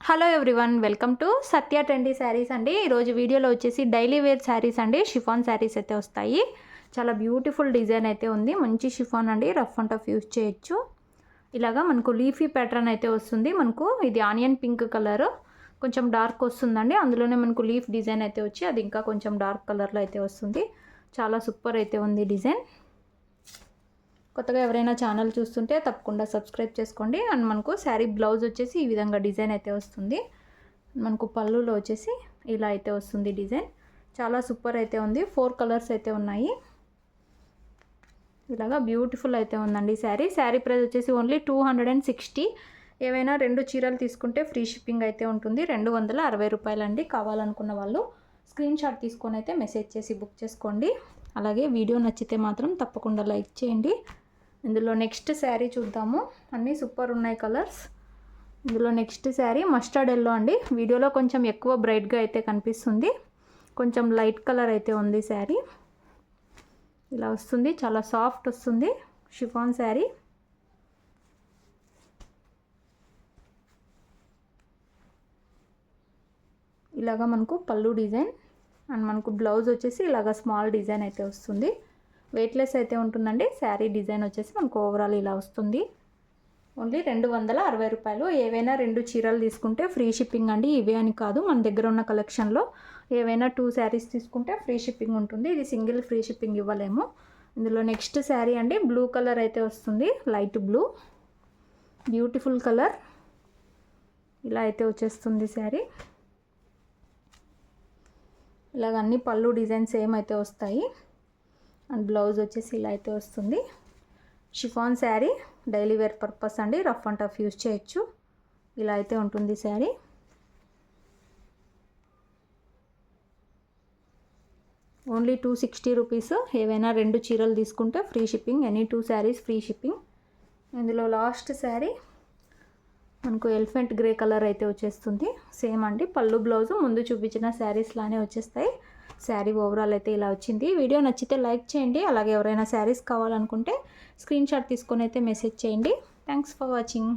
Hello everyone, welcome to Satya trendy saris అండి. ఈరోజు వీడియోలో వచ్చేసి డైలీ వేర్ శారీస్ అండి. షిఫాన్ శారీస్ అయితే వస్తాయి. చాలా బ్యూటిఫుల్ డిజైన్ అయితే ఉంది. మంచి షిఫాన్ అండి, రఫ్ అండ్ టఫ్ యూజ్ చేయొచ్చు. ఇలాగా మనకు లీఫీ ప్యాటర్న్ అయితే వస్తుంది. మనకు ఇది ఆనియన్ పింక్ కలర్, కొంచెం డార్క్ వస్తుందండి. అందులోనే మనకు లీఫ్ డిజైన్ అయితే వచ్చి అది ఇంకా కొంచెం డార్క్ కలర్లో అయితే వస్తుంది. చాలా సూపర్ అయితే ఉంది డిజైన్. కొత్తగా ఎవరైనా ఛానల్ చూస్తుంటే తప్పకుండా సబ్స్క్రైబ్ చేసుకోండి. అండ్ మనకు శారీ బ్లౌజ్ వచ్చేసి ఈ విధంగా డిజైన్ అయితే వస్తుంది. మనకు పళ్ళులో వచ్చేసి ఇలా అయితే వస్తుంది డిజైన్. చాలా సూపర్ అయితే ఉంది. 4 కలర్స్ అయితే ఉన్నాయి. ఇలాగా బ్యూటిఫుల్ అయితే ఉందండి శారీ. శారీ ప్రైస్ వచ్చేసి ఓన్లీ 260. ఏవైనా 2 చీరలు తీసుకుంటే ఫ్రీ షిప్పింగ్ అయితే ఉంటుంది. 260 రూపాయలండి. కావాలనుకున్న వాళ్ళు స్క్రీన్ షాట్ తీసుకొని అయితే మెసేజ్ చేసి బుక్ చేసుకోండి. అలాగే వీడియో నచ్చితే మాత్రం తప్పకుండా లైక్ చేయండి. ఇందులో నెక్స్ట్ శారీ చూద్దాము. అన్నీ సూపర్ ఉన్నాయి కలర్స్. ఇందులో నెక్స్ట్ శారీ మస్టర్డ్ ఎల్లో అండి. వీడియోలో కొంచెం ఎక్కువ బ్రైట్గా అయితే కనిపిస్తుంది. కొంచెం లైట్ కలర్ అయితే ఉంది శారీ. ఇలా వస్తుంది, చాలా సాఫ్ట్ వస్తుంది షిఫాన్ శారీ. ఇలాగా మనకు పళ్ళు డిజైన్ అండ్ మనకు బ్లౌజ్ వచ్చేసి ఇలాగ స్మాల్ డిజైన్ అయితే వస్తుంది. వెయిట్లెస్ అయితే ఉంటుందండి. శారీ డిజైన్ వచ్చేసి మనకు ఓవరాల్ ఇలా వస్తుంది. ఓన్లీ 260 రూపాయలు. ఏవైనా 2 చీరలు తీసుకుంటే ఫ్రీ షిప్పింగ్ అండి. ఇవే అని కాదు, మన దగ్గర ఉన్న కలెక్షన్లో ఏవైనా 2 శారీస్ తీసుకుంటే ఫ్రీ షిప్పింగ్ ఉంటుంది. ఇది సింగిల్ ఫ్రీ షిప్పింగ్ ఇవ్వలేము. ఇందులో నెక్స్ట్ శారీ అండి, బ్లూ కలర్ అయితే వస్తుంది. Light blue, beautiful colour. ఇలా అయితే వచ్చేస్తుంది శారీ. ఇలాగ అన్ని పళ్ళు డిజైన్ సేమ్ అయితే వస్తాయి. అండ్ బ్లౌజ్ వచ్చేసి ఇలా అయితే వస్తుంది. Chiffon sari, daily wear purpose అండి. రఫ్ అండ్ టఫ్ యూజ్ చేయొచ్చు. ఇలా అయితే ఉంటుంది శారీ. Only 260 rupees. ఏవైనా 2 చీరలు తీసుకుంటే free shipping. Any 2 saris free shipping. ఇందులో లాస్ట్ శారీ మనకు ఎలిఫెంట్ గ్రే కలర్ అయితే వచ్చేస్తుంది. సేమ్ అండి, పళ్ళు బ్లౌజు ముందు చూపించిన శారీస్ లానే వచ్చేస్తాయి. శారీ ఓవరాల్ అయితే ఇలా వచ్చింది. వీడియో నచ్చితే లైక్ చేయండి. అలాగే ఎవరైనా శారీస్ కావాలనుకుంటే స్క్రీన్ షాట్ తీసుకొని అయితే మెసేజ్ చేయండి. Thanks for watching.